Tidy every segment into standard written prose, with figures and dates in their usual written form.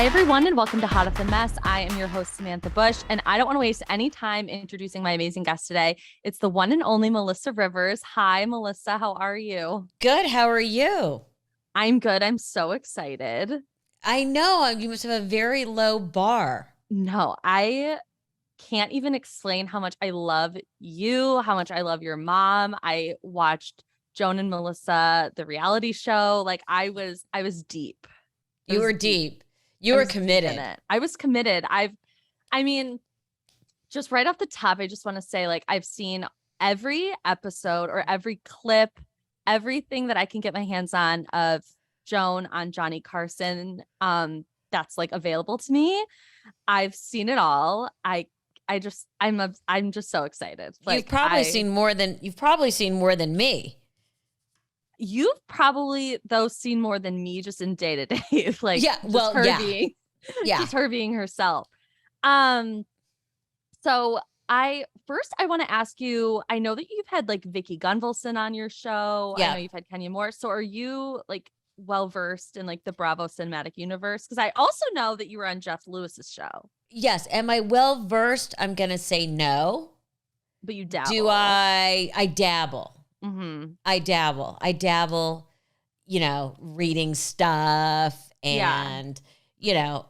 Hi, everyone, and welcome to Hot Off the Mess. I am your host, Samantha Bush, and I don't want to waste any time introducing my amazing guest today. It's the one and only Melissa Rivers. Hi, Melissa. How are you? Good. How are you? I'm good. I'm so excited. I know you must have a very low bar. No, I can't even explain how much I love you, how much I love your mom. I watched Joan and Melissa, the reality show. Like I was deep. You were deep. You were committed. I was committed. I mean, just right off the top, I just want to say, like, I've seen every episode or every clip, everything that I can get my hands on of Joan on Johnny Carson. That's like available to me. I've seen it all. I'm just so excited. Like, you've probably seen more than me. You've probably though seen more than me just in day to day. Like, yeah, well, just her being herself. So I want to ask you, I know that you've had like Vicky Gunvalson on your show. Yeah. I know you've had Kenya Moore. So are you like well-versed in like the Bravo cinematic universe? Because I also know that you were on Jeff Lewis's show. Yes. Am I well-versed? I'm going to say no. But you dabble. Do I dabble. Mm-hmm. I dabble, reading stuff and,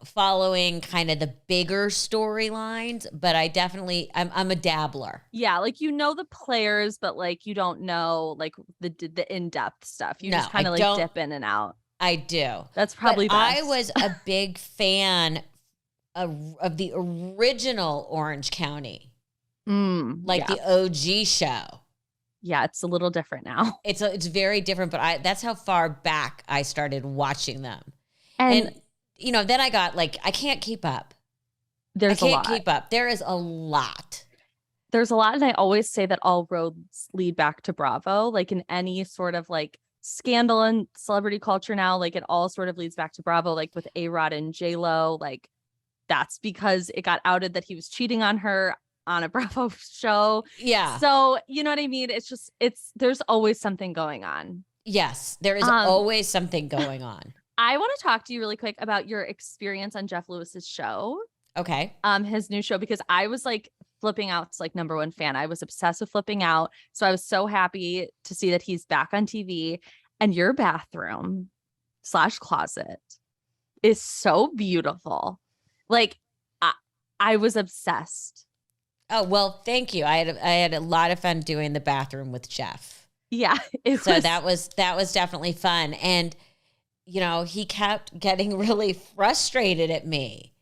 following kind of the bigger storylines, but I'm a dabbler. Yeah. Like, the players, but like, you don't know like the in-depth stuff. You just kind of like dip in and out. I do. That's probably best. I was a big fan of the original Orange County, the OG show. Yeah, it's a little different now. It's very different, but that's how far back I started watching them. And then I got like, I can't keep up. I can't keep up. There is a lot. There's a lot. And I always say that all roads lead back to Bravo. Like in any sort of like scandal and celebrity culture now, like it all sort of leads back to Bravo, like with A-Rod and J-Lo. Like that's because it got outed that he was cheating on her on a Bravo show. Yeah. So, you know what I mean? There's always something going on. Yes, there is always something going on. I want to talk to you really quick about your experience on Jeff Lewis's show. Okay. His new show, because I was like Flipping Out's like #1 fan. I was obsessed with Flipping Out. So I was so happy to see that he's back on TV, and your bathroom / closet is so beautiful. Like I was obsessed. Oh, well, thank you. I had a lot of fun doing the bathroom with Jeff. Yeah. That was definitely fun. And, he kept getting really frustrated at me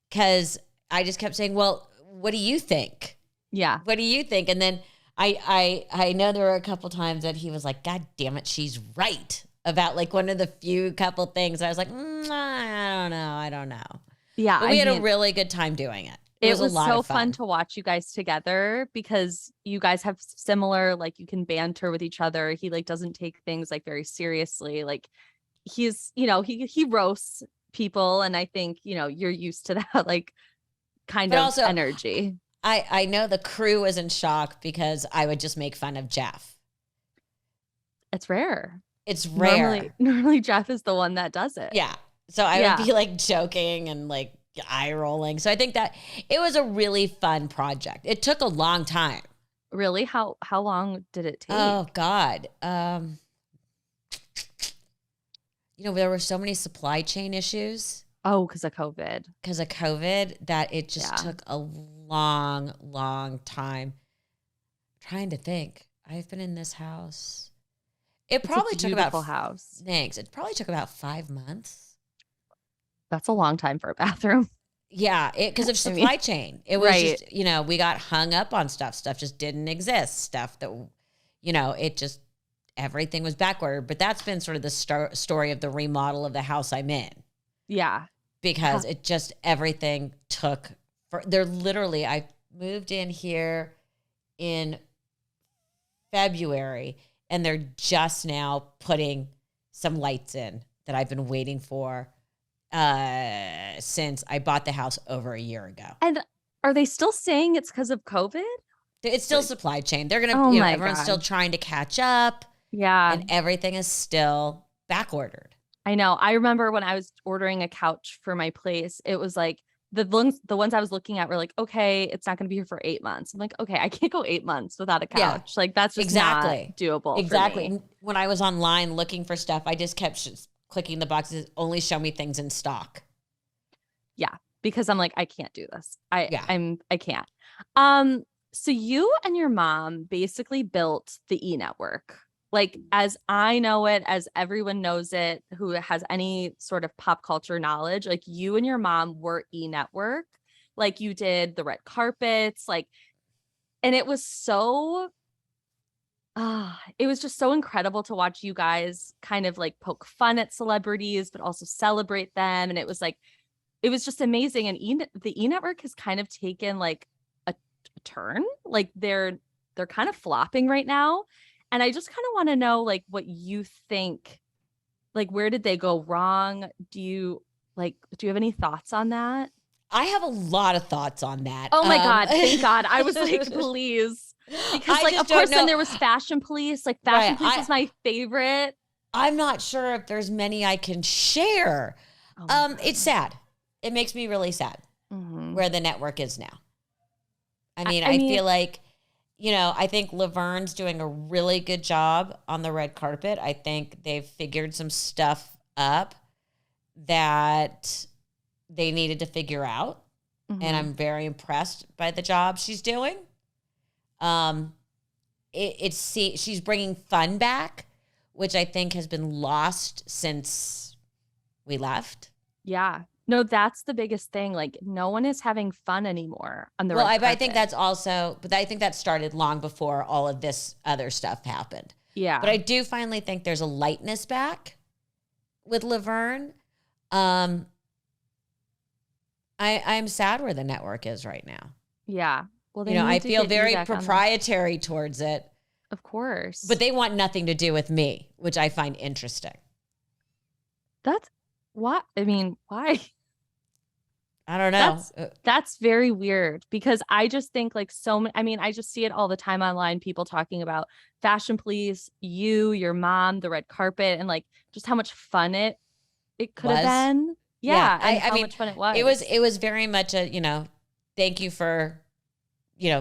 because I just kept saying, well, what do you think? Yeah. What do you think? And then I know there were a couple times that he was like, God damn it, she's right about like one of the few couple things. I was like, I don't know. Yeah. But we had a really good time doing it. It was so fun to watch you guys together because you guys have similar, like you can banter with each other. He like doesn't take things like very seriously. Like he's, he roasts people. And I think, you're used to that like kind of also, energy. I know the crew was in shock because I would just make fun of Jeff. It's rare. It's rare. Normally Jeff is the one that does it. Yeah. So I would be like joking and like eye rolling. So I think that it was a really fun project. It took a long time. Really? How long did it take? Oh God. There were so many supply chain issues. Oh, because of COVID. That it just took a long, long time. I'm trying to think. I've been in this house. It probably took about house. Thanks. It probably took about 5 months. That's a long time for a bathroom. Yeah, because of supply chain. It was just, we got hung up on stuff. Stuff just didn't exist. Stuff that, it just, everything was backward. But that's been sort of the story of the remodel of the house I'm in. Yeah. Because it just, everything took, I moved in here in February, and they're just now putting some lights in that I've been waiting for since I bought the house over a year ago. And are they still saying it's because of COVID? It's still supply chain. They're going to, everyone's still trying to catch up. Yeah. And everything is still back ordered. I know. I remember when I was ordering a couch for my place, it was like the ones I was looking at were like, okay, it's not going to be here for 8 months. I'm like, okay, I can't go 8 months without a Yeah, couch. Like that's just not exactly. doable for Exactly. me. When I was online looking for stuff, I just kept clicking the boxes, only show me things in stock. Yeah, because I'm like, I can't do this. Yeah. I can't. So you and your mom basically built the E Network. Like as I know it, as everyone knows it, who has any sort of pop culture knowledge, like you and your mom were E Network. Like you did the red carpets, like, and it was so it was just so incredible to watch you guys kind of like poke fun at celebrities, but also celebrate them. And it was like, it was just amazing. And the E Network has kind of taken like a turn. Like they're kind of flopping right now. And I just kind of want to know like what you think, like where did they go wrong? Do you have any thoughts on that? I have a lot of thoughts on that. Oh my God, thank God. I was like, please. Because I like just of course don't know. then there was Fashion Police. Like Fashion Police was my favorite. I'm not sure if there's many I can share. Oh It's sad. It makes me really sad where the network is now. I mean, I feel like, I think Laverne's doing a really good job on the red carpet. I think they've figured some stuff up that they needed to figure out. And I'm very impressed by the job she's doing. She's bringing fun back, which I think has been lost since we left. Yeah. No, that's the biggest thing. Like no one is having fun anymore on the red carpet. I think that's also, but I think that started long before all of this other stuff happened. Yeah. But I do finally think there's a lightness back with Laverne. I'm sad where the network is right now. Yeah. Well, I feel very proprietary towards it. Of course. But they want nothing to do with me, which I find interesting. That's what I mean, why? I don't know. That's very weird because I just think like I just see it all the time online, people talking about Fashion Police, your mom, the red carpet, and like just how much fun it could have been. Yeah. And how much fun it was. It was very much thank you for,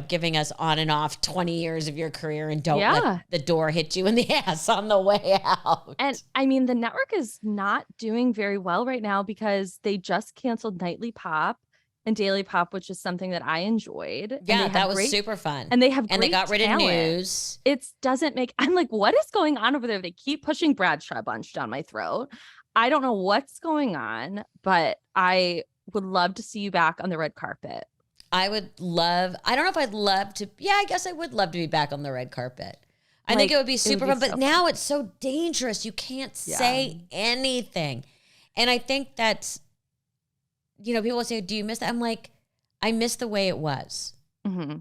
giving us on and off 20 years of your career and don't let the door hit you in the ass on the way out. And I mean, the network is not doing very well right now because they just canceled Nightly Pop and Daily Pop, which is something that I enjoyed. Yeah, that was super fun. And they have and they got rid of news. I'm like, what is going on over there? They keep pushing Bradshaw Bunch down my throat. I don't know what's going on, but I would love to see you back on the red carpet. I don't know if I'd love to. Yeah, I guess I would love to be back on the red carpet. I think it would be super fun, but now it's so dangerous. You can't say anything. And I think that's, people will say, do you miss that? I'm like, I miss the way it was. Mm-hmm.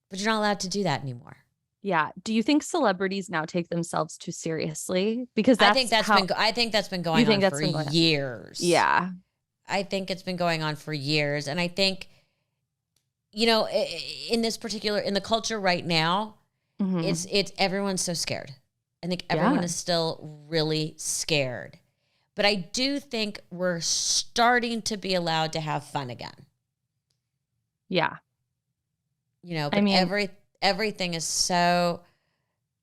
But you're not allowed to do that anymore. Yeah. Do you think celebrities now take themselves too seriously? Because I think that's been going on for years. Yeah. I think it's been going on for years. And I think, in the culture right now, it's everyone's so scared. I think everyone is still really scared. But I do think we're starting to be allowed to have fun again. Yeah. But everything is so,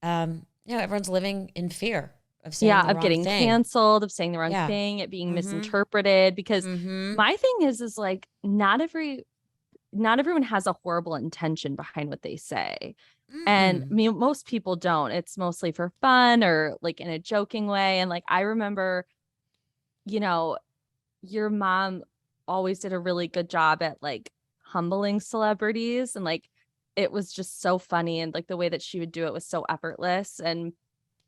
everyone's living in fear of saying the wrong thing. Getting canceled, of saying the wrong thing, it being misinterpreted. Because my thing is like, not everyone has a horrible intention behind what they say. And most people don't. It's mostly for fun or like in a joking way. And like, I remember, your mom always did a really good job at like humbling celebrities. And like, it was just so funny. And like the way that she would do it was so effortless. And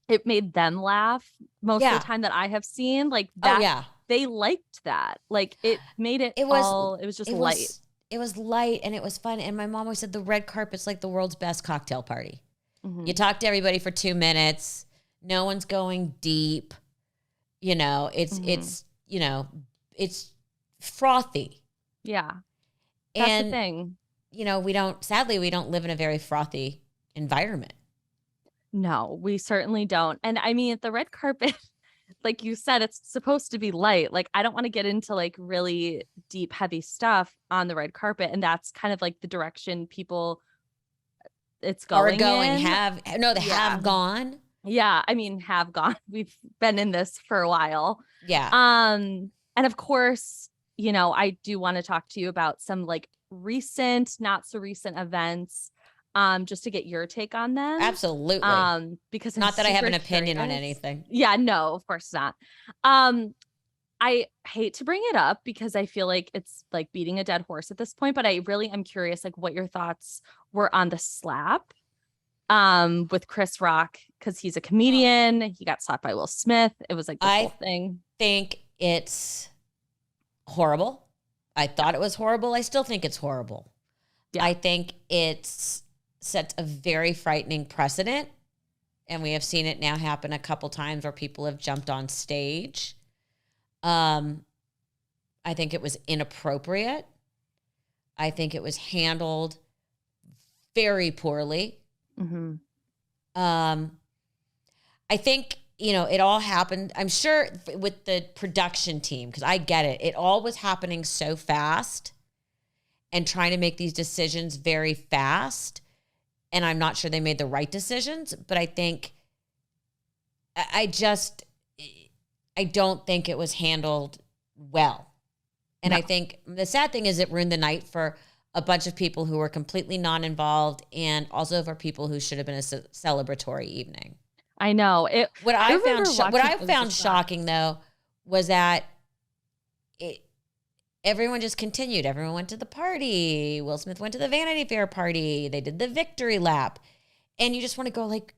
it made them laugh most of the time that I have seen. Like that, they liked that. Like it made it was just light. It was light and it was fun. And my mom always said the red carpet's like the world's best cocktail party. You talk to everybody for 2 minutes. No one's going deep. It's frothy. Yeah. That's and the thing. we don't live in a very frothy environment. No, we certainly don't. And I mean, the red carpet, like you said, it's supposed to be light. Like, I don't want to get into like really deep, heavy stuff on the red carpet. And that's kind of like the direction people it's going in. Have gone. Yeah. I mean, have gone. We've been in this for a while. Yeah. And of course, you know, I do want to talk to you about some like recent, not so recent events. Just to get your take on them. Absolutely. Because not that I have an opinion on anything. Yeah, no, of course not. I hate to bring it up because I feel like it's like beating a dead horse at this point, but I really am curious like what your thoughts were on the slap with Chris Rock, because he's a comedian. He got slapped by Will Smith. It was like this whole thing. I think it's horrible. I thought it was horrible. I still think it's horrible. Yeah. I think it's sets a very frightening precedent. And we have seen it now happen a couple times where people have jumped on stage. I think it was inappropriate. I think it was handled very poorly. Mm-hmm. I think, you know, it all happened, I'm sure, with the production team, because I get it. It all was happening so fast and trying to make these decisions very fast. And I'm not sure they made the right decisions, but I think I don't think it was handled well. And no. I think the sad thing is it ruined the night for a bunch of people who were completely non-involved and also for people who should have been a celebratory evening. I know. What I found shocking though was that everyone just continued. Everyone went to the party. Will Smith went to the Vanity Fair party. They did the victory lap. And you just want to go like,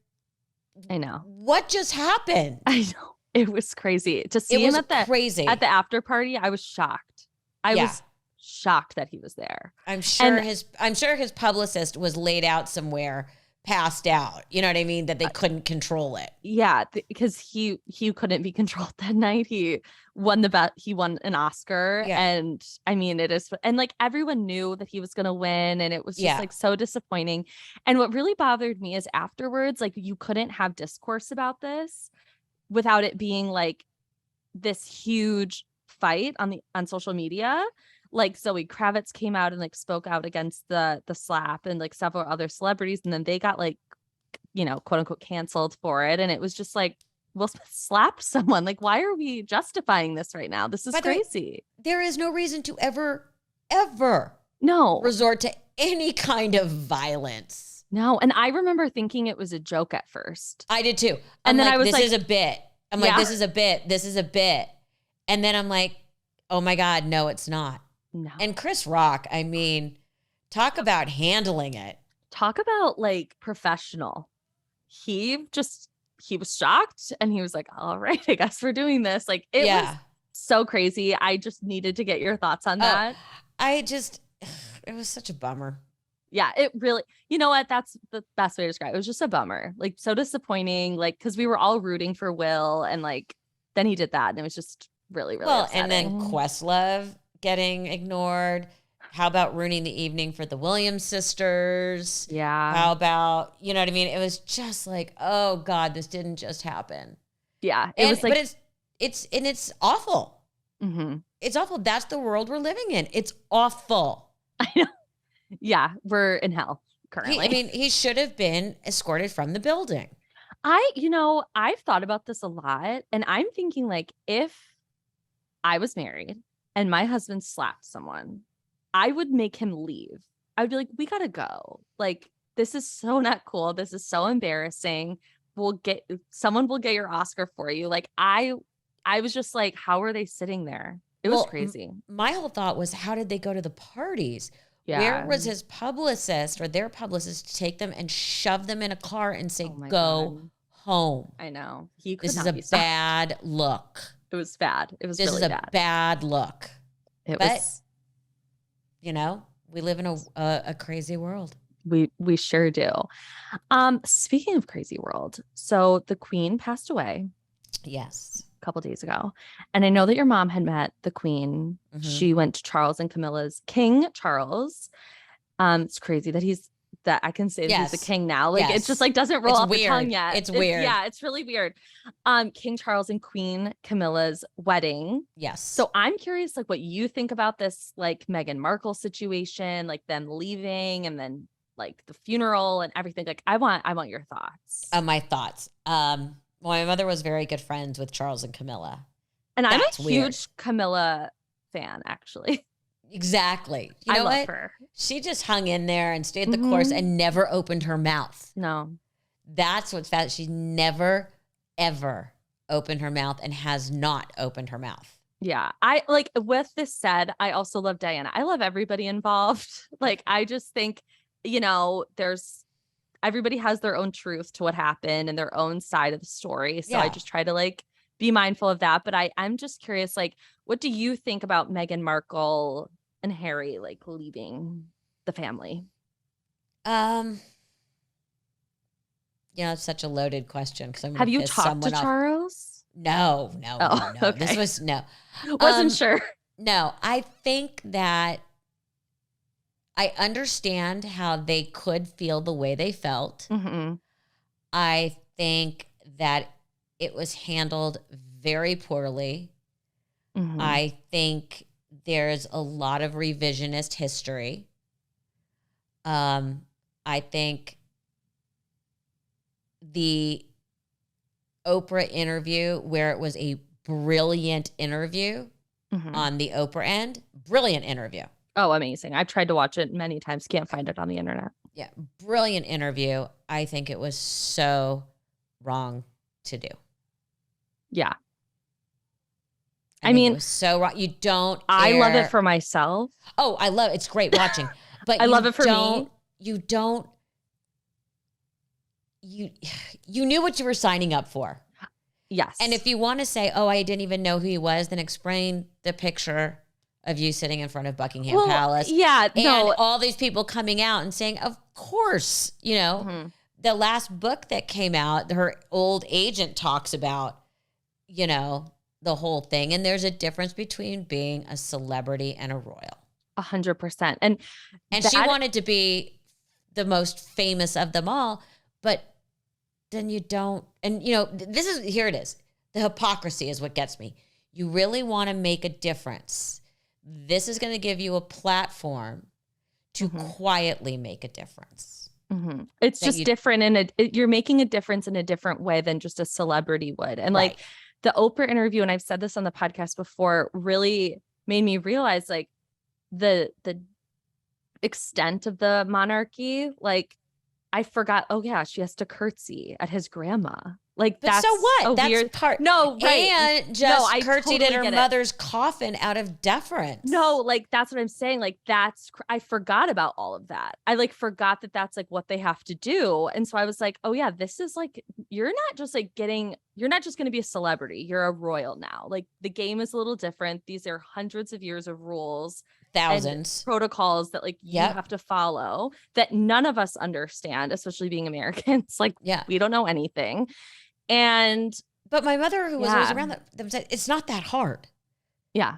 I know. What just happened? I know. It was crazy. To see him at the after party, I was shocked. I was shocked that he was there. I'm sure his publicist was laid out somewhere, passed out. You know what I mean? That they couldn't control it. Yeah, because he couldn't be controlled that night. He won he won an Oscar. Yeah. And I mean, and like everyone knew that he was going to win. And it was just like so disappointing. And what really bothered me is afterwards, like you couldn't have discourse about this without it being like this huge fight on social media. Like Zoe Kravitz came out and like spoke out against the slap, and like several other celebrities, and then they got like, you know, quote unquote canceled for it. And it was just like, Will Smith slapped someone. Like, why are we justifying this right now? This is crazy. There is no reason to ever resort to any kind of violence. No. And I remember thinking it was a joke at first. I did too. And then I was like, this is a bit. I'm like, this is a bit. This is a bit. And then I'm like, oh my God, no, it's not. No. And Chris Rock, I mean, talk about handling it. Talk about like professional. He was shocked and he was like, all right, I guess we're doing this. Like it was so crazy. I just needed to get your thoughts on that. It was such a bummer. Yeah, it really, you know what? That's the best way to describe it. It was just a bummer, like so disappointing, like, cause we were all rooting for Will, and like, then he did that and it was just really, really upsetting. And then Questlove getting ignored. How about ruining the evening for the Williams sisters? Yeah. How about, you know what I mean? It was just like, oh God, this didn't just happen. Yeah. It was like, but it's awful. Mm-hmm. It's awful. That's the world we're living in. It's awful. I know. Yeah. We're in hell currently. He should have been escorted from the building. I've thought about this a lot, and I'm thinking like, if I was married and my husband slapped someone, I would make him leave. I would be like, we gotta go. Like, this is so not cool. This is so embarrassing. Someone will get your Oscar for you. Like, I was just like, how are they sitting there? It was crazy. My whole thought was, how did they go to the parties? Yeah. Where was his publicist or their publicist to take them and shove them in a car and say, go home? I know. This is a bad look. It was bad. It was this really is a bad look. But you know, we live in a crazy world. We sure do. Speaking of crazy world, so the Queen passed away. Yes. A couple days ago. And I know that your mom had met the Queen. Mm-hmm. She went to Charles and Camilla's King Charles. It's crazy that he's that I can say that he's the king now. Like it just like doesn't roll off the tongue yet. It's weird. Yeah, it's really weird. King Charles and Queen Camilla's wedding. Yes. So I'm curious, like, what you think about this, like Meghan Markle situation, like them leaving and then like the funeral and everything. Like, I want your thoughts. My thoughts. Well, my mother was very good friends with Charles and Camilla. And I'm a huge Camilla fan, actually. Exactly. You know I love what? her. She just hung in there and stayed the course and never opened her mouth. No. That's what's fast. She's never, ever opened her mouth and has not opened her mouth. Yeah. I like, with this said, I also love Diana. I love everybody involved. Like, I just think, you know, everybody has their own truth to what happened and their own side of the story. So I just try to like be mindful of that. But I'm just curious, like, what do you think about Meghan Markle and Harry like leaving the family? Yeah, it's such a loaded question because I'm Have you talked to Charles? No. Okay. This was no. Wasn't sure. No, I think that I understand how they could feel the way they felt. Mm-hmm. I think that it was handled very poorly. Mm-hmm. I think there's a lot of revisionist history. I think the Oprah interview, where it was a brilliant interview on the Oprah end, brilliant interview. Oh, amazing. I've tried to watch it many times. Can't find it on the internet. Yeah. Brilliant interview. I think it was so wrong to do. Yeah. I mean, it was so wrong. You don't. I love it for myself. Oh, I love it. It's great watching. But I love it for me. You don't. You knew what you were signing up for. Yes. And if you want to say, oh, I didn't even know who he was, then explain the picture of you sitting in front of Buckingham Palace. Yeah. And all these people coming out and saying, of course, you know, the last book that came out, her old agent talks about, you know, the whole thing. And there's a difference between being a celebrity and a royal. 100%. And she wanted to be the most famous of them all, but then you don't. And, you know, here it is. The hypocrisy is what gets me. You really want to make a difference. This is going to give you a platform to quietly make a difference. It's just different. You're making a difference in a different way than just a celebrity would. And like the Oprah interview, and I've said this on the podcast before, really made me realize like the extent of the monarchy. Like, I forgot, oh yeah, she has to curtsy at his grandma. Like, but that's so what? That's weird part. No, right. And just curtsied at her mother's coffin out of deference. No, like, that's what I'm saying. Like, I forgot about all of that. I like forgot that that's like what they have to do. And so I was like, oh yeah, this is like, you're not just going to be a celebrity. You're a royal now. Like, the game is a little different. These are hundreds of years of rules. Thousands. Protocols that like you have to follow that none of us understand, especially being Americans. Like, we don't know anything. But my mother, who was always around them, said it's not that hard. Yeah.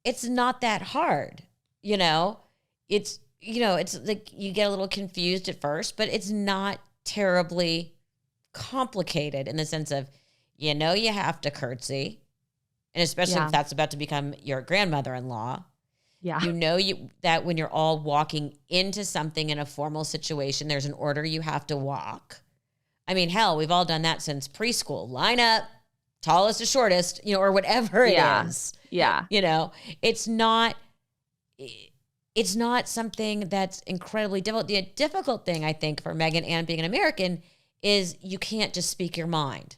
It's not that hard. You know, it's like you get a little confused at first, but it's not terribly complicated in the sense of, you know, you have to curtsy. And especially if that's about to become your grandmother-in-law. Yeah. You know that when you're all walking into something in a formal situation, there's an order you have to walk. I mean, hell, we've all done that since preschool. Line up, tallest to shortest, you know, or whatever it is. Yeah. You know, it's not something that's incredibly difficult. The difficult thing, I think, for Meghan and being an American is you can't just speak your mind.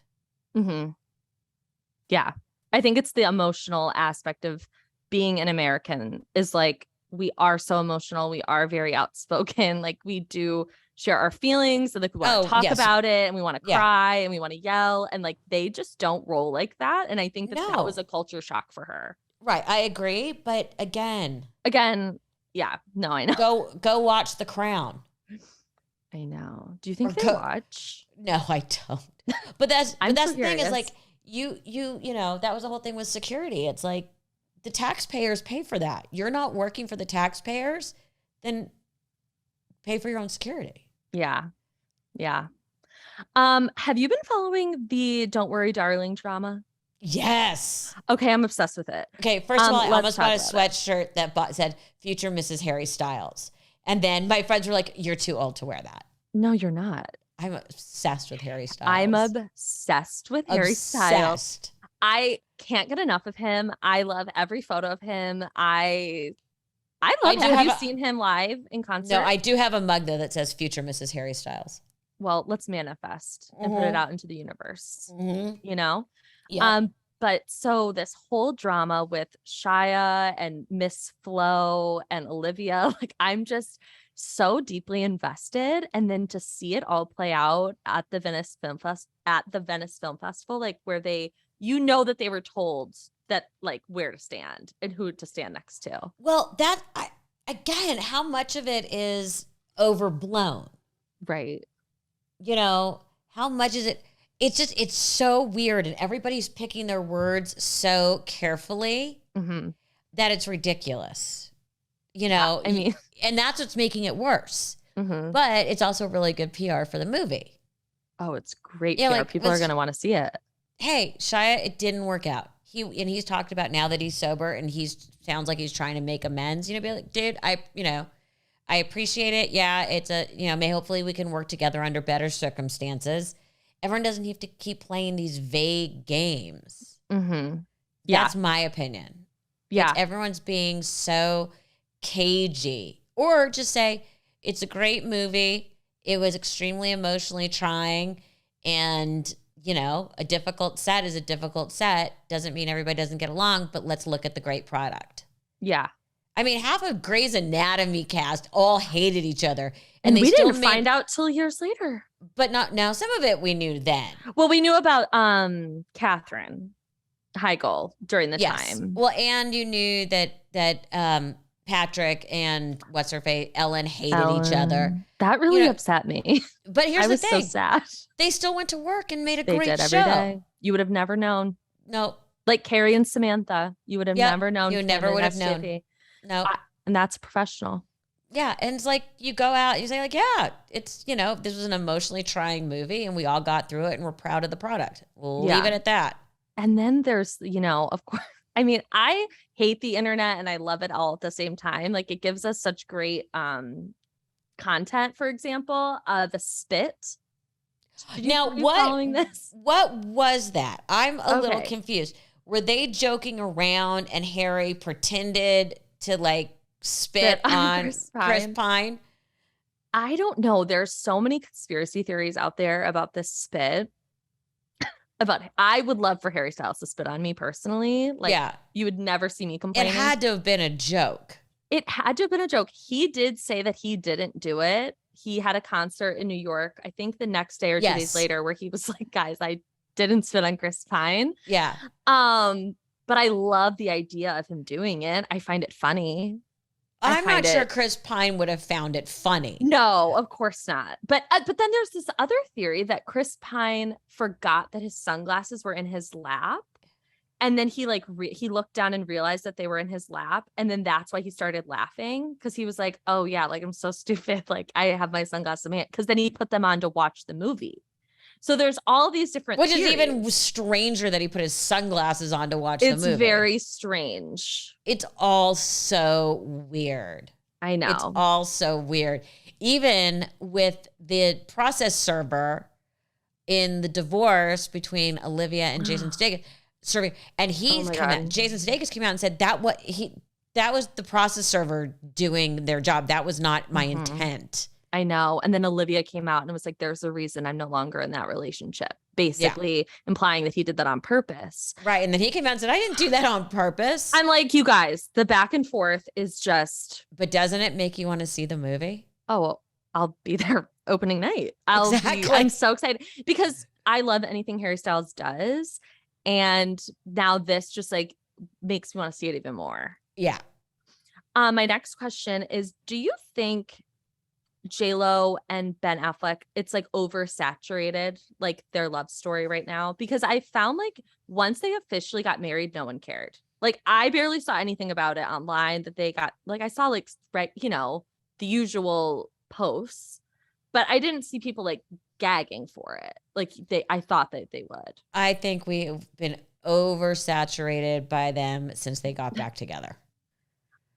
Yeah. I think it's the emotional aspect of being an American is like, we are so emotional. We are very outspoken. Like, we do share our feelings and like we want to talk about it and we want to cry and we want to yell, and like they just don't roll like that. And I think that was a culture shock for her. Right. I agree. But again, yeah, no, I know. Go watch The Crown. I know. Do you think they watch? No, I don't. But that's the thing is like you know, that was the whole thing with security. It's like the taxpayers pay for that. You're not working for the taxpayers, then pay for your own security. Yeah. Yeah. Have you been following the Don't Worry Darling drama? Yes. Okay, I'm obsessed with it. Okay, first of all, I Let's almost bought a talk about it. sweatshirt that said "Future Mrs. Harry Styles," and then my friends were like, "You're too old to wear that." No, you're not. I'm obsessed with Harry I'm Styles. obsessed with Harry Styles. Obsessed. I can't get enough of him. I love every photo of him. I I love do him. Have have you a seen him live in concert? no. I do have a mug though that says "Future Mrs. Harry Styles." Well, let's manifest and put it out into the universe. You know? Yeah. But so this whole drama with Shia and Miss Flo and Olivia, like I'm just so deeply invested. And then to see it all play out at the Venice Film Festival, like where that they were told that like where to stand and who to stand next to. Well, again, how much of it is overblown? Right. How much is it? It's so weird, and everybody's picking their words so carefully that it's ridiculous. I mean, and that's what's making it worse. But it's also really good PR for the movie. Oh, it's great PR. People are going to want to see it. Hey, Shia, it didn't work out. He's talked about now that he's sober and sounds like he's trying to make amends. Be like, dude, I appreciate it. Yeah, it's hopefully we can work together under better circumstances. Everyone doesn't have to keep playing these vague games. Yeah. That's my opinion. Yeah. Everyone's being so cagey. Or just say, it's a great movie. It was extremely emotionally trying. And, a difficult set is a difficult set. Doesn't mean everybody doesn't get along, but let's look at the great product. Yeah. I mean, half of Grey's Anatomy cast all hated each other. And we didn't find out till years later. But not now. Some of it we knew then. Well, we knew about Katherine Heigl during the time. Well, and you knew that Patrick and what's her face, Ellen hated each other. That really upset me. But here's the thing. I was so sad. They still went to work and made a great show. They did every day. You would have never known. No. Like Carrie and Samantha. You would have never known. You never would have known. No. And that's professional. Yeah. And it's like you go out, you say like, yeah, it's, this was an emotionally trying movie and we all got through it and we're proud of the product. We'll leave it at that. And then there's, of course, I mean, I hate the internet and I love it all at the same time. Like it gives us such great content. For example, the spit. Now, what was that? I'm a little confused. Were they joking around and Harry pretended to like spit on Chris Pine? I don't know. There's so many conspiracy theories out there about this spit. I would love for Harry Styles to spit on me personally. Like, you would never see me complaining. It had to have been a joke. It had to have been a joke. He did say that he didn't do it. He had a concert in New York, I think the next day or 2 days later, where he was like, guys, I didn't spit on Chris Pine. Yeah. But I love the idea of him doing it. I find it funny. I'm not sure Chris Pine would have found it funny. No, of course not. But then there's this other theory that Chris Pine forgot that his sunglasses were in his lap. And then he he looked down and realized that they were in his lap. And then that's why he started laughing. Because he was like, oh yeah, like I'm so stupid. Like I have my sunglasses in my hand. Because then he put them on to watch the movie. So there's all these different Which is even stranger that he put his sunglasses on to watch the movie. It's very strange. It's all so weird. I know. It's all so weird. Even with the process server in the divorce between Olivia and Jason Sudeikis, and Jason Sudeikis came out and said that was the process server doing their job. That was not my intent. I know. And then Olivia came out and was like, there's a reason I'm no longer in that relationship, basically implying that he did that on purpose. Right. And then he came out and said, I didn't do that on purpose. I'm like, you guys, the back and forth is just. But doesn't it make you want to see the movie? Oh, well, I'll be there opening night. Exactly. I'm so excited because I love anything Harry Styles does. And now this just like makes me want to see it even more. Yeah. My next question is, do you think J-Lo and Ben Affleck, it's like oversaturated, like their love story right now? Because I found like once they officially got married, no one cared. Like I barely saw anything about it online that they got, like I saw like, the usual posts, but I didn't see people like gagging for it. Like I thought that they would. I think we've been oversaturated by them since they got back together.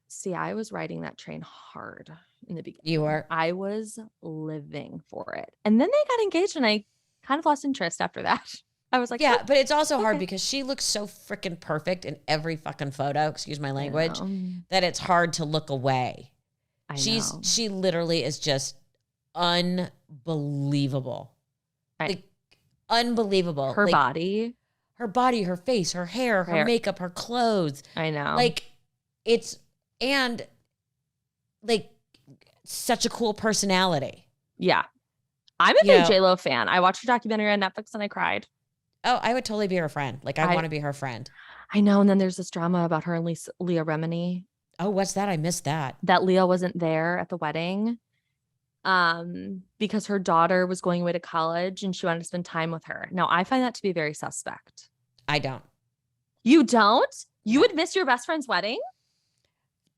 See, I was riding that train hard in the beginning. You were? I was living for it. And then they got engaged and I kind of lost interest after that. I was like, yeah, but it's also hard because she looks so freaking perfect in every fucking photo, excuse my language, that it's hard to look away. She literally is just unbelievable. Like unbelievable. Her body, her face, her hair, her makeup, her clothes. I know. Like and like such a cool personality. Yeah. I'm a big J-Lo fan. I watched her documentary on Netflix and I cried. Oh, I would totally be her friend. Like I want to be her friend. I know. And then there's this drama about her and Leah Remini. Oh, what's that? I missed that. That Leah wasn't there at the wedding. Because her daughter was going away to college and she wanted to spend time with her. Now, I find that to be very suspect. I don't. You don't? You would miss your best friend's wedding?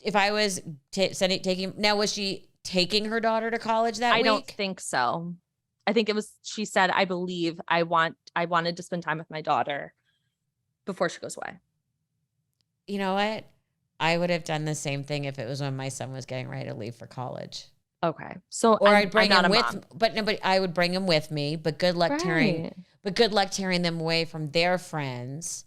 If I was taking, now was she taking her daughter to college that week? I don't think so. I think it was, she said, I believe I wanted to spend time with my daughter before she goes away. You know what? I would have done the same thing if it was when my son was getting ready to leave for college. Okay. So I'd bring him with, but I would bring him with me, but good luck tearing them away from their friends,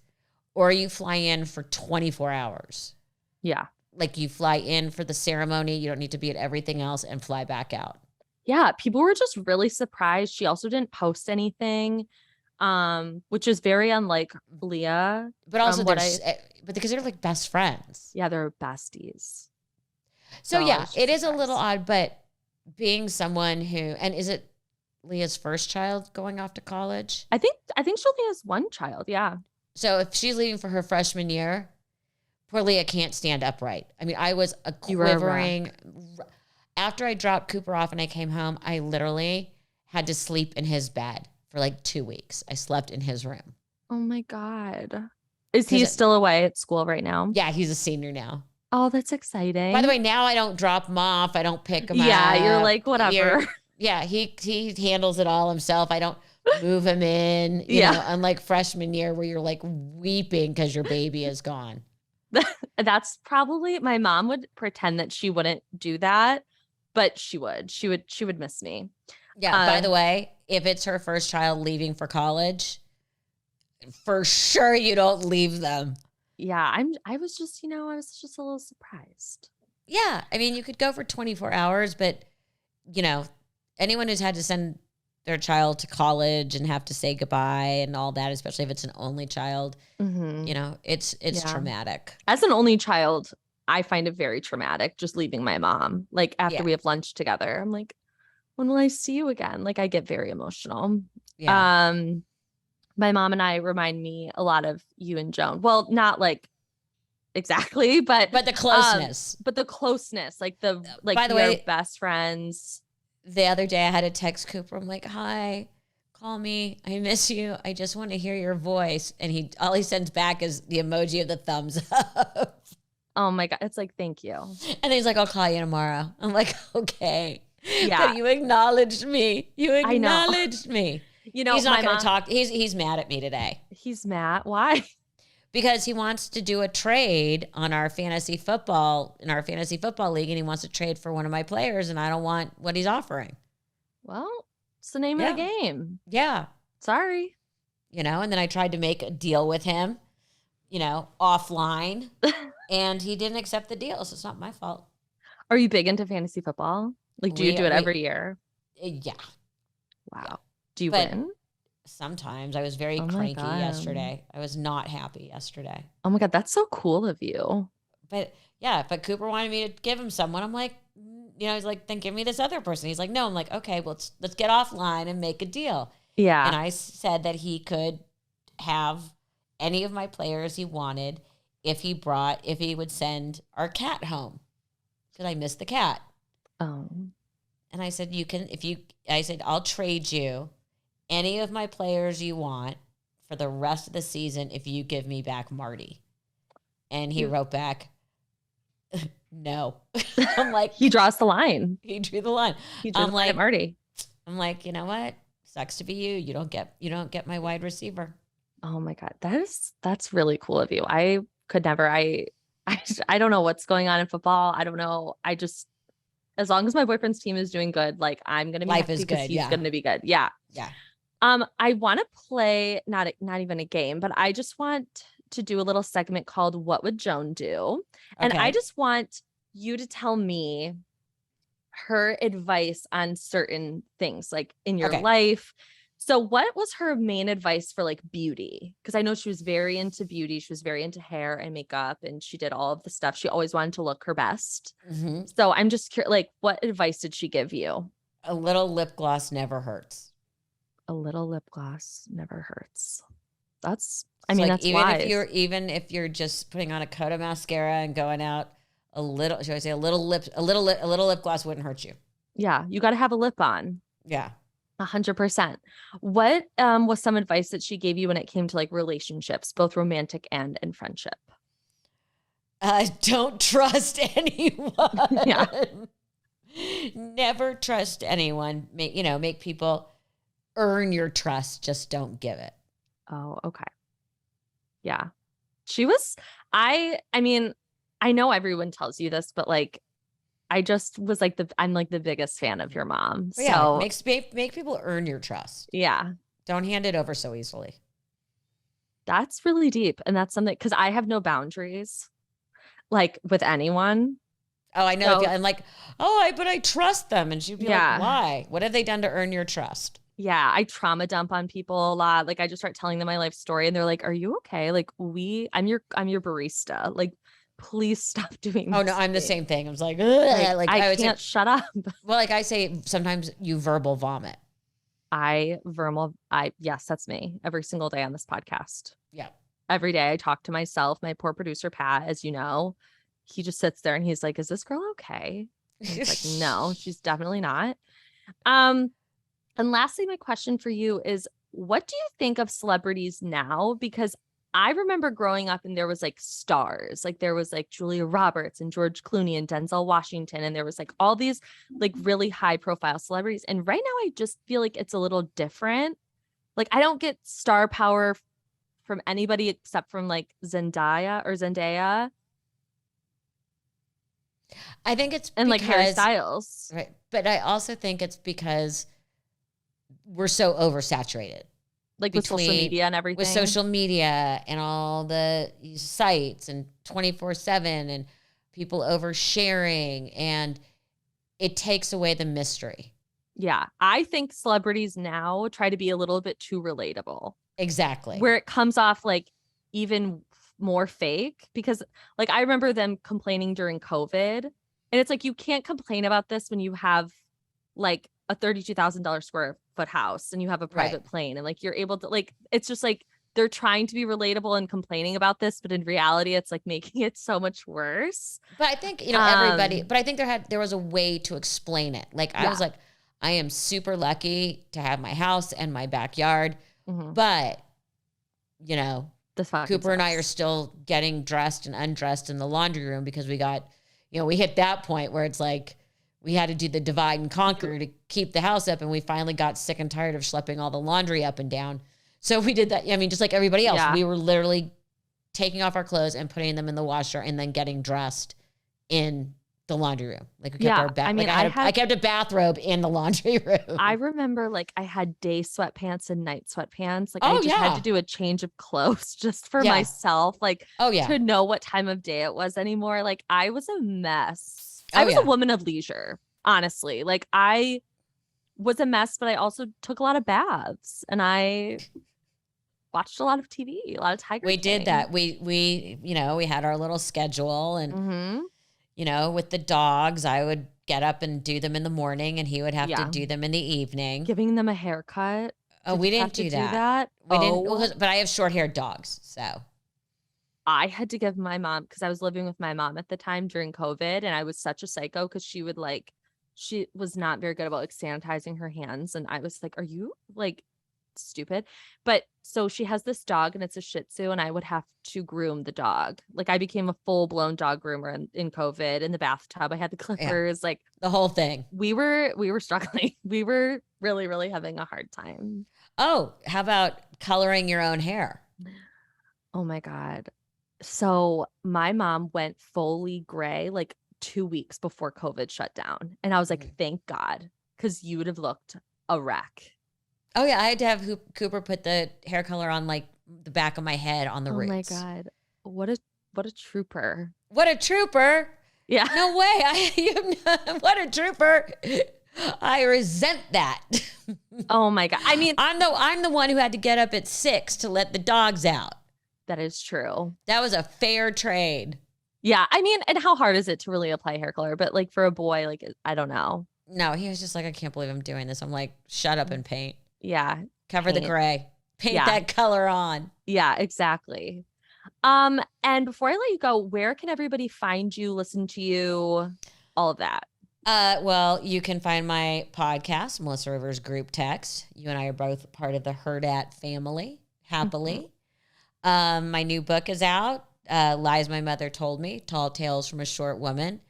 or you fly in for 24 hours. Yeah. Like you fly in for the ceremony. You don't need to be at everything else and fly back out. Yeah. People were just really surprised. She also didn't post anything, which is very unlike Leah. But also because they're like best friends. Yeah. They're besties. So yeah, it is a little odd, but being someone who, and is it Leah's first child going off to college? I think she only has one child. Yeah. So if she's leaving for her freshman year, poor Leah can't stand upright. I mean, I was a quivering. After I dropped Cooper off and I came home, I literally had to sleep in his bed for like 2 weeks. I slept in his room. Oh my God. Is he still away at school right now? Yeah, he's a senior now. Oh, that's exciting. By the way, now I don't drop him off. I don't pick him up. Yeah, you're like, whatever. He handles it all himself. I don't move him in. You know, unlike freshman year where you're like weeping because your baby is gone. That's probably, my mom would pretend that she wouldn't do that, but she would. She would miss me. Yeah. By the way, if it's her first child leaving for college, for sure you don't leave them. Yeah, I was just a little surprised. Yeah. I mean, you could go for 24 hours, but anyone who's had to send their child to college and have to say goodbye and all that, especially if it's an only child, it's traumatic. As an only child, I find it very traumatic just leaving my mom. Like after we have lunch together, I'm like, when will I see you again? Like I get very emotional. Yeah. My mom and I remind me a lot of you and Joan. Well, not like exactly, but the closeness. Like by the way, best friends. The other day I had to text Cooper. I'm like, hi, call me. I miss you. I just want to hear your voice. And all he sends back is the emoji of the thumbs up. Oh my God. It's like, thank you. And then he's like, I'll call you tomorrow. I'm like, okay. Yeah. But you acknowledged me. Me. He's not going to talk. He's mad at me today. He's mad. Why? Because he wants to do a trade on our fantasy football league, and he wants to trade for one of my players, and I don't want what he's offering. Well, it's the name of the game. Yeah. Sorry. And then I tried to make a deal with him, offline, and he didn't accept the deal, so it's not my fault. Are you big into fantasy football? Like, do you do it every year? Yeah. Wow. Yeah. Do you win? Sometimes. I was very cranky yesterday. I was not happy yesterday. Oh my God, that's so cool of you. But but Cooper wanted me to give him someone. I'm like, he's like, then give me this other person. He's like, no. I'm like, okay, well, let's get offline and make a deal. Yeah. And I said that he could have any of my players he wanted if he would send our cat home. Because I missed the cat. Oh. And I said, I'll trade you any of my players you want for the rest of the season if you give me back Marty. And he wrote back, no. I'm like, he draws the line. He drew the line. He drew the line at Marty. I'm like, you know what? Sucks to be you. You don't get my wide receiver. Oh my God. That's really cool of you. I could never. I don't know what's going on in football. I don't know. I just, as long as my boyfriend's team is doing good, like I'm gonna be Life happy is because good. he's Yeah. gonna be good. Yeah. Yeah. I want to play not even a game, but I just want to do a little segment called What Would Joan Do? And I Okay. just want you to tell me her advice on certain things like in your Okay. life. So what was her main advice for like beauty? Because I know she was very into beauty. She was very into hair and makeup and she did all of the stuff. She always wanted to look her best. Mm-hmm. So I'm just curious, like, what advice did she give you? A little lip gloss never hurts. A little lip gloss never hurts. That's, I It's mean, like that's wise. even if you're just putting on a coat of mascara and going out a little, should I say a little lip gloss wouldn't hurt you. Yeah, you got to have a lip on. Yeah. 100%. What was some advice that she gave you when it came to like relationships, both romantic and in friendship? Don't trust anyone. Yeah. Never trust anyone. Make people earn your trust. Just don't give it. Oh, okay. Yeah. She was, I mean, I know everyone tells you this, but like I just was like I'm like the biggest fan of your mom. But yeah, So make people earn your trust. yeah, Don't hand it over so easily. that's really deep. And that's something because I have no boundaries like with anyone. Oh, I know. So I'm like, but I trust them. And she'd be like, why? What have they done to earn your trust? yeah, I trauma dump on people a lot. Like I just start telling them my life story and they're like, "Are you okay? Like I'm your barista. Like please stop doing this." Oh no, I'm the same thing. I was like, I can't shut up. Well, like I say, sometimes you verbal vomit. Yes, that's me every single day on this podcast. Yeah. Every day I talk to myself. My poor producer, Pat, as you know, he just sits there and he's like, "Is this girl okay?" And he's like, "No, she's definitely not." And lastly, my question for you is, what do you think of celebrities now? Because I remember growing up and there was like stars, like there was like Julia Roberts and George Clooney and Denzel Washington. And there was like all these like really high profile celebrities. And right now I just feel like it's a little different. Like I don't get star power from anybody except from like Zendaya. I think it's And because, like hairstyles. right. But I also think it's because we're so oversaturated. Like with social media and everything. With social media and all the sites and 24/7 and people oversharing, and it takes away the mystery. Yeah. I think celebrities now try to be a little bit too relatable. Exactly. Where it comes off like even more fake because like I remember them complaining during COVID and it's like you can't complain about this when you have like a $32,000 square foot house and you have a private plane and like you're able to like it's just like they're trying to be relatable and complaining about this, but in reality it's like making it so much worse. But I think everybody, but I think there was a way to explain it. Like I was like, I am super lucky to have my house and my backyard, but Cooper and I are still getting dressed and undressed in the laundry room because we got, we hit that point where it's like we had to do the divide and conquer to keep the house up. And we finally got sick and tired of schlepping all the laundry up and down. So we did that. I mean, just like everybody else, we were literally taking off our clothes and putting them in the washer and then getting dressed in the laundry room. Like we kept our I kept a bathrobe in the laundry room. I remember like I had day sweatpants and night sweatpants. Like I just had to do a change of clothes just for myself. Like to know what time of day it was anymore. Like I was a mess. I was a woman of leisure, honestly. Like I was a mess, but I also took a lot of baths and I watched a lot of TV, a lot of Tiger King. Did that. We we had our little schedule and with the dogs, I would get up and do them in the morning and he would have to do them in the evening. Giving them a haircut. Oh, we didn't do that. We didn't, but I have short-haired dogs, so. I had to give my mom, because I was living with my mom at the time during COVID, and I was such a psycho because she was not very good about like sanitizing her hands. And I was like, are you like stupid? But so she has this dog and it's a Shih Tzu and I would have to groom the dog. Like I became a full-blown dog groomer in COVID in the bathtub. I had the clippers, like the whole thing. We were struggling. We were really, really having a hard time. Oh, how about coloring your own hair? Oh my God. So my mom went fully gray like 2 weeks before COVID shut down. And I was like, thank God, because you would have looked a wreck. Oh yeah, I had to have Cooper put the hair color on like the back of my head on the roots. Oh my God. What a trooper. What a trooper. Yeah. No way. What a trooper. I resent that. Oh my God. I mean, I'm the one who had to get up at 6 to let the dogs out. that is true. That was a fair trade. Yeah. I mean, and how hard is it to really apply hair color? But like for a boy, like, I don't know. No, he was just like, I can't believe I'm doing this. I'm like, shut up and paint. Yeah. Cover the gray. Paint that color on. Yeah, exactly. And before I let you go, where can everybody find you, listen to you, all of that? Well, you can find my podcast, Melissa Rivers Group Text. You and I are both part of the Hurrdat family, happily. My new book is out, Lies My Mother Told Me, Tall Tales from a Short Woman.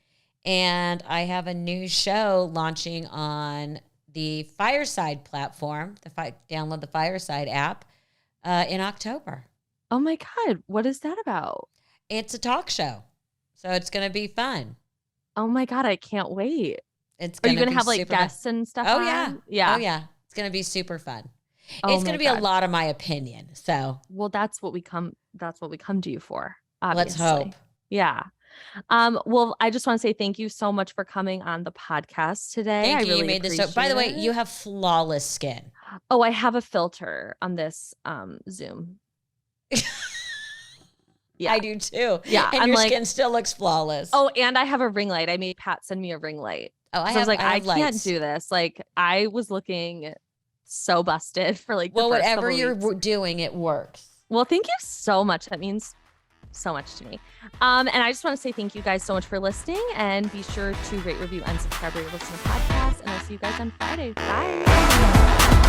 And I have a new show launching on the Fireside platform, download the Fireside app, in October. Oh my God. What is that about? It's a talk show. So it's going to be fun. Oh my God. I can't wait. Are you going to have like guests and stuff? Oh, on? yeah. Yeah. Oh, yeah. It's going to be super fun. Oh It's going to be a lot of my opinion. So, well, that's what we come to you for. Obviously. Let's hope. Yeah. Well, I just want to say thank you so much for coming on the podcast today. Thank I you. really You made this so. By the way, you have flawless skin. Oh, I have a filter on this Zoom. Yeah, I do too. Yeah, and your skin still looks flawless. Oh, and I have a ring light. I made Pat send me a ring light. Oh, I was like, I can't do this. Like, I was looking so busted for like. Well, whatever you're doing, it works. Well, thank you so much. That means so much to me. And I just want to say thank you guys so much for listening, and be sure to rate, review, and subscribe where you listen to podcasts. And I'll see you guys on Friday. Bye.